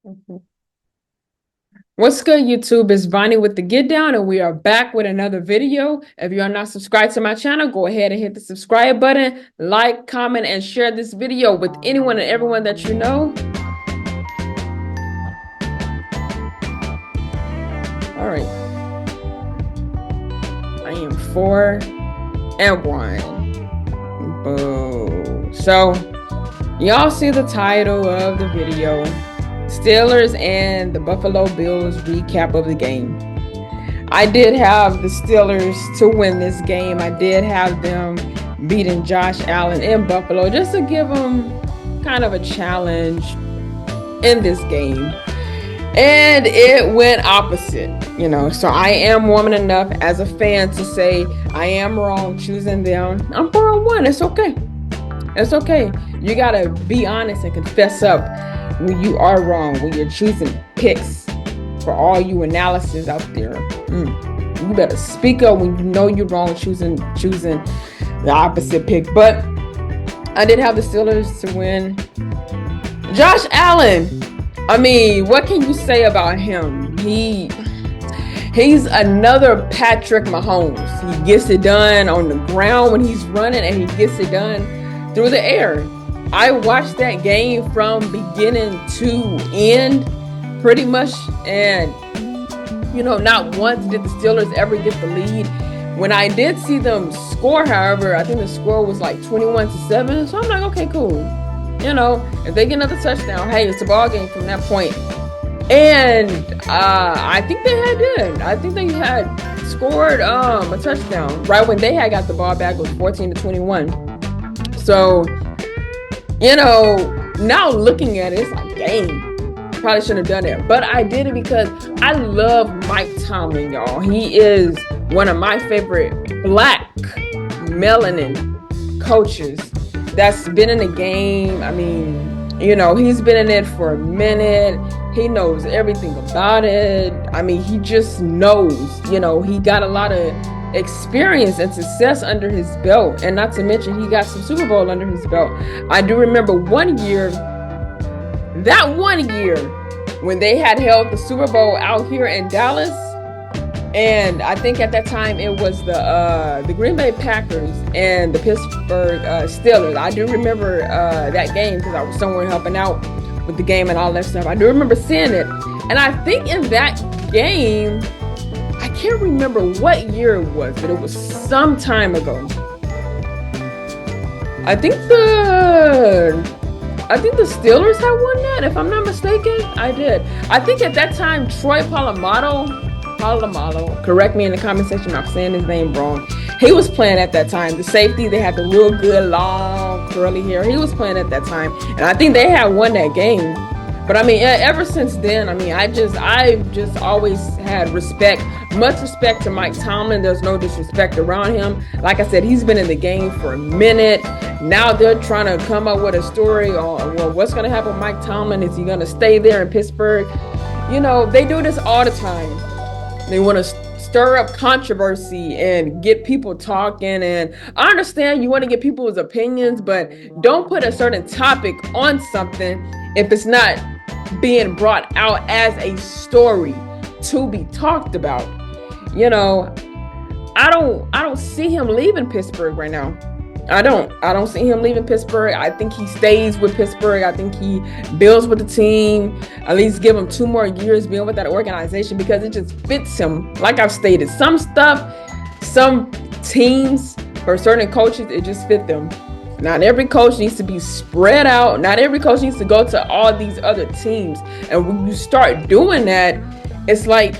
Mhm. What's good, YouTube? It's Vonnie with the Get Down, and we are back with another video. If you are not subscribed to my channel, go ahead and hit the subscribe button, like, comment, and share this video with anyone and everyone that you know. All right, I am 4-1. Boo. So, y'all see the title of the video. Steelers and the Buffalo Bills recap of the game. I did have the Steelers to win this game. I did have them beating Josh Allen in Buffalo just to give them kind of a challenge in this game. And it went opposite, So I am woman enough as a fan to say I am wrong choosing them. I'm 4-1. It's okay. It's okay. You got to be honest and confess up when you are wrong, when you're choosing picks. For all you analysis out there, you better speak up when you know you're wrong choosing the opposite pick. But I did have the Steelers to win. Josh Allen, I mean, what can you say about him? He's another Patrick Mahomes. He gets it done on the ground when he's running, and he gets it done through the air. I watched that game from beginning to end pretty much, and not once did the Steelers ever get the lead. When I did see them score, however, I think the score was like 21-7. So I'm like, okay, cool. If they get another touchdown, hey, it's a ball game from that point. And I think they had scored a touchdown right when they had got the ball back. It was 14-21. So now looking at it, it's like, dang. Probably shouldn't have done that, but I did it because I love Mike Tomlin, y'all. He is one of my favorite black melanin coaches that's been in the game. I mean, he's been in it for a minute. He knows everything about it. I mean, he just knows, he got a lot of experience and success under his belt, and not to mention he got some Super Bowl under his belt. I do remember one year when they had held the Super Bowl out here in Dallas, and I think at that time it was the Green Bay Packers and the Pittsburgh Steelers. I do remember that game because I was somewhere helping out with the game and all that stuff. I do remember seeing it, and I think in that game, I can't remember what year it was, but it was some time ago. I think the Steelers had won that, if I'm not mistaken. I did. I think at that time, Troy Polamalu, correct me in the comment section if I'm saying his name wrong. He was playing at that time. The safety, they had the real good, long, curly hair. He was playing at that time. And I think they had won that game. But I mean, ever since then, I mean, I've just always had much respect to Mike Tomlin. There's no disrespect around him. Like I said, he's been in the game for a minute. Now they're trying to come up with a story on, well, what's going to happen with Mike Tomlin? Is he going to stay there in Pittsburgh? They do this all the time. They want to stir up controversy and get people talking. And I understand you want to get people's opinions, but don't put a certain topic on something if it's not being brought out as a story to be talked about. I don't see him leaving Pittsburgh right now. I don't see him leaving Pittsburgh. I think he stays with Pittsburgh. I think he builds with the team. At least give him 2 more years being with that organization because it just fits him. Like I've stated, some teams for certain coaches, it just fit them. Not every coach needs to be spread out. Not every coach needs to go to all these other teams. And when you start doing that, it's like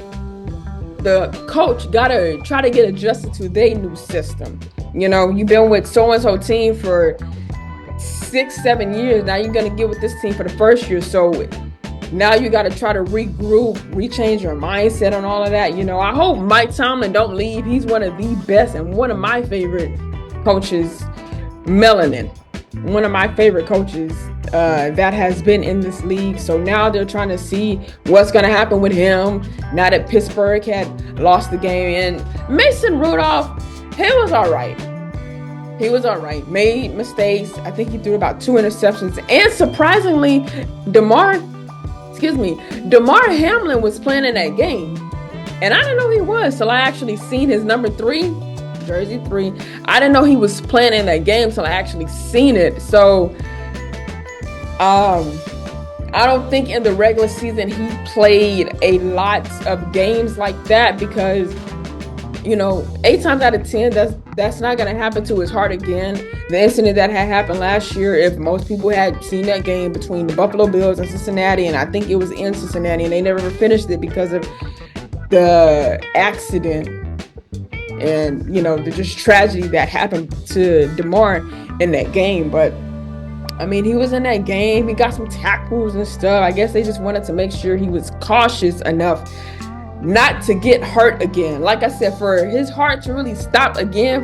the coach got to try to get adjusted to their new system. You've been with so-and-so team for 6-7 years. Now you're going to get with this team for the first year. So now you got to try to regroup, rechange your mindset on all of that. I hope Mike Tomlin don't leave. He's one of the best and one of my favorite coaches, melanin. One of my favorite coaches that has been in this league. So now they're trying to see what's going to happen with him now that Pittsburgh had lost the game. And Mason Rudolph, he was all right. Made mistakes. I think he threw about 2 interceptions. And surprisingly, DeMar Hamlin was playing in that game. And I didn't know he was till I actually seen his number 3, jersey 3. I didn't know he was playing in that game till I actually seen it. So, I don't think in the regular season he played a lot of games like that because, 8 times out of 10, that's not going to happen to his heart again. The incident that had happened last year, if most people had seen that game between the Buffalo Bills and Cincinnati, and I think it was in Cincinnati, and they never finished it because of the accident and, the just tragedy that happened to DeMar in that game. But he was in that game. He got some tackles and stuff. I guess they just wanted to make sure he was cautious enough not to get hurt again. Like I said, for his heart to really stop again,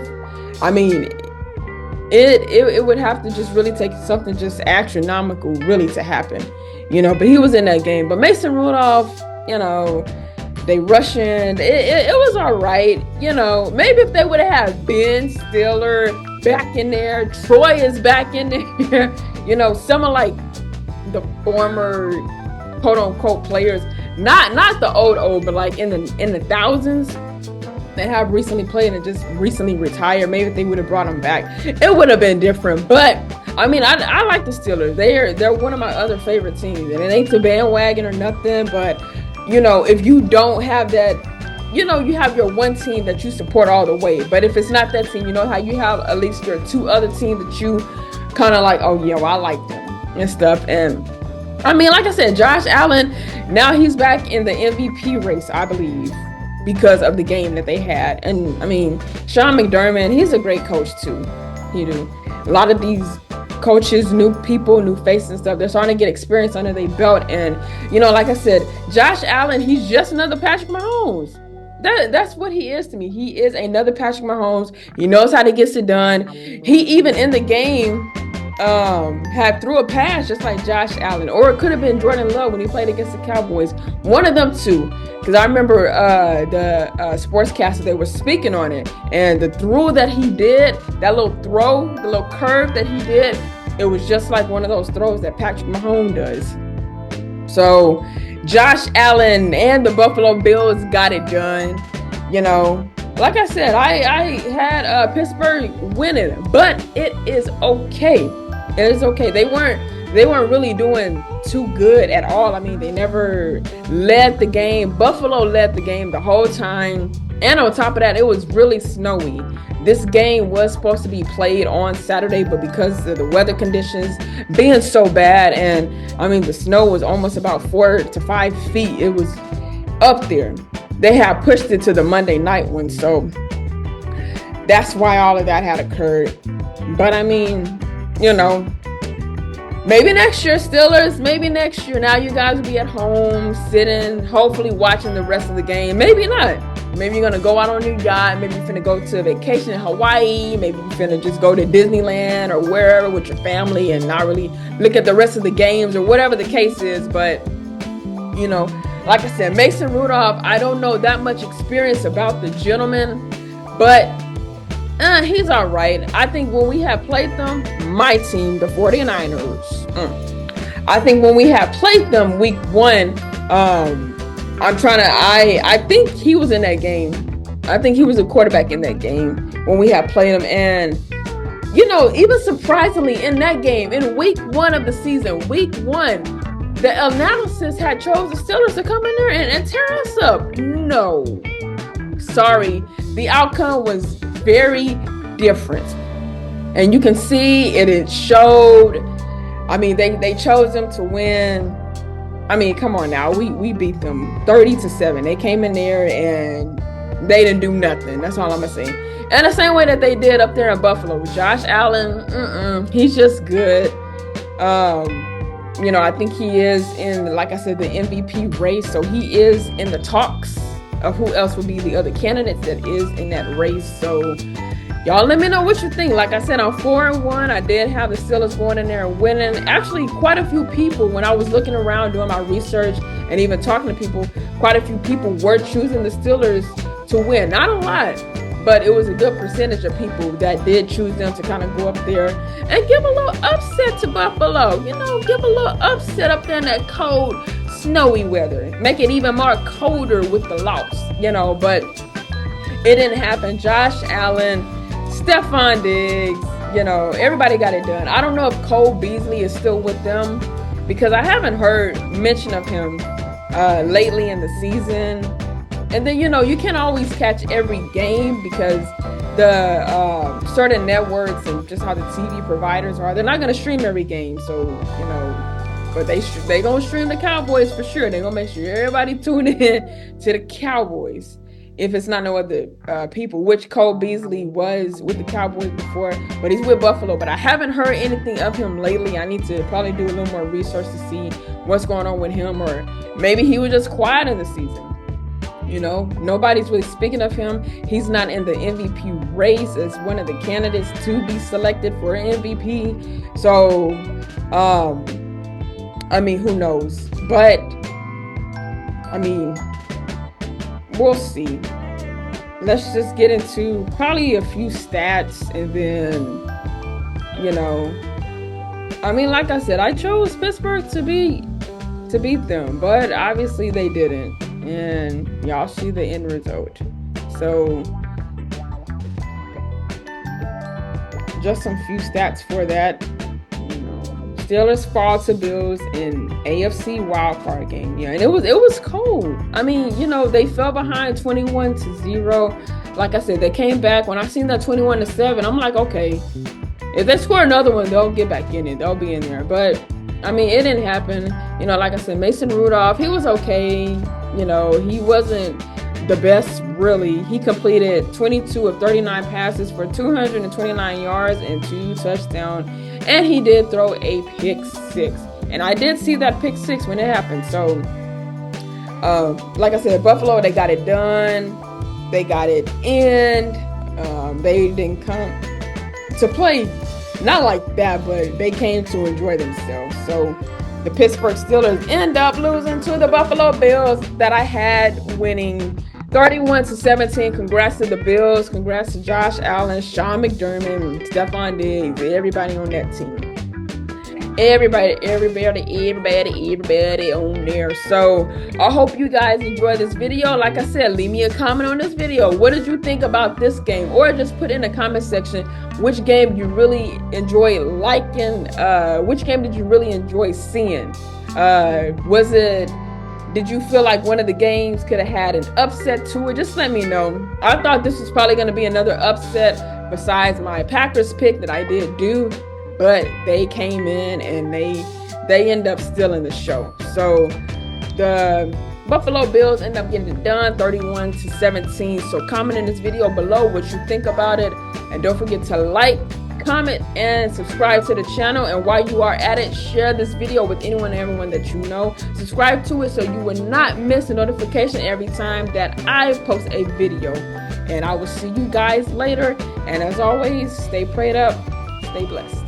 it would have to just really take something just astronomical really to happen, but he was in that game. But Mason Rudolph, they rushing. It was all right. Maybe if they would have had Ben Stiller back in there, Troy is back in there, some of like the former quote unquote players, not the old, but like in the thousands that have recently played and just recently retired. Maybe if they would have brought them back, it would have been different. But I like the Steelers. They're one of my other favorite teams, and it ain't the bandwagon or nothing. But if you don't have that, you have your one team that you support all the way. But if it's not that team, how you have at least your 2 other teams that you kind of like, oh yeah, well, I like them and stuff. And like I said, Josh Allen, now he's back in the MVP race, I believe, because of the game that they had. And Sean McDermott, he's a great coach too. A lot of these coaches, new people, new faces and stuff, they're starting to get experience under their belt. And like I said, Josh Allen, he's just another Patrick Mahomes. That's what he is to me. He is another Patrick Mahomes. He knows how to get it done. He even in the game had threw a pass just like Josh Allen, or it could have been Jordan Love when he played against the Cowboys. One of them two, because I remember the sportscaster, they were speaking on it, and the throw that he did, that little throw, the little curve that he did, it was just like one of those throws that Patrick Mahomes does. So Josh Allen and the Buffalo Bills got it done. Like I said, I had Pittsburgh winning, but it is okay. It is okay. They weren't really doing too good at all. They never led the game. Buffalo led the game the whole time. And on top of that, it was really snowy. This game was supposed to be played on Saturday, but because of the weather conditions being so bad, and the snow was almost about 4 to 5 feet. It was up there. They had pushed it to the Monday night one, so that's why all of that had occurred. But maybe next year, Steelers, maybe next year. Now you guys will be at home, sitting, hopefully watching the rest of the game. Maybe not. Maybe you're going to go out on your yacht. Maybe you're finna go to a vacation in Hawaii. Maybe you're finna just go to Disneyland or wherever with your family and not really look at the rest of the games or whatever the case is. But, like I said, Mason Rudolph, I don't know that much experience about the gentleman, but he's all right. I think when we have played them, my team, the 49ers, I think when we have played them week 1, I think he was in that game. I think he was a quarterback in that game when we had played him. And, even surprisingly in that game, in week 1 of the season, week 1, the analysis had chose the Steelers to come in there and tear us up. No. Sorry. The outcome was very different. And you can see it showed. They chose them to win. Come on now. We beat them 30-7. They came in there and they didn't do nothing. That's all I'm going to say. And the same way that they did up there in Buffalo. Josh Allen, he's just good. I think he is in, like I said, the MVP race. So he is in the talks of who else will be the other candidates that is in that race. So y'all let me know what you think. Like I said, I'm 4-1. I did have the Steelers going in there and winning. Actually, quite a few people, when I was looking around doing my research and even talking to people, quite a few people were choosing the Steelers to win. Not a lot, but it was a good percentage of people that did choose them to kind of go up there and give a little upset to Buffalo. Give a little upset up there in that cold, snowy weather, make it even more colder with the loss, but it didn't happen. Josh Allen, Stephon Diggs, everybody got it done. I don't know if Cole Beasley is still with them because I haven't heard mention of him lately in the season. And then, you can't always catch every game because the certain networks and just how the TV providers are, they're not going to stream every game. So, but they going to stream the Cowboys for sure. They're going to make sure everybody tune in to the Cowboys. If it's not no other people, which Cole Beasley was with the Cowboys before, but he's with Buffalo. But I haven't heard anything of him lately. I need to probably do a little more research to see what's going on with him, or maybe he was just quiet in the season. Nobody's really speaking of him. He's not in the MVP race as one of the candidates to be selected for MVP. So, who knows? But, we'll see. Let's just get into probably a few stats and then, like I said, I chose Pittsburgh to beat them, but obviously they didn't. And y'all see the end result. So just some few stats for that. Steelers fall to Bills in AFC wildcard game. Yeah, and it was cold. They fell behind 21-0. Like I said, they came back. When I seen that 21-7, I'm like, okay, if they score another one, they'll get back in it. They'll be in there. But it didn't happen. Like I said, Mason Rudolph, he was okay. He wasn't the best, really. He completed 22 of 39 passes for 229 yards and 2 touchdowns. And he did throw a pick 6. And I did see that pick 6 when it happened. So, like I said, Buffalo, they got it done. They got it in. They didn't come to play, not like that, but they came to enjoy themselves. So, the Pittsburgh Steelers end up losing to the Buffalo Bills that I had winning 31-17. Congrats to the Bills. Congrats to Josh Allen, Sean McDermott, Stephon Diggs, everybody on that team. Everybody on there. So I hope you guys enjoy this video. Like I said, leave me a comment on this video. What did you think about this game? Or just put in the comment section which game you really enjoy liking. Which game did you really enjoy seeing? Did you feel like one of the games could have had an upset to it? Just let me know. I thought this was probably going to be another upset besides my Packers pick that I did do. But they came in and they end up stealing the show. So the Buffalo Bills end up getting it done 31-17. So comment in this video below what you think about it. And don't forget to like, comment, and subscribe to the channel. And while you are at it, share this video with anyone and everyone that you know. Subscribe to it so you will not miss a notification every time that I post a video. And I will see you guys later. And as always, stay prayed up, stay blessed.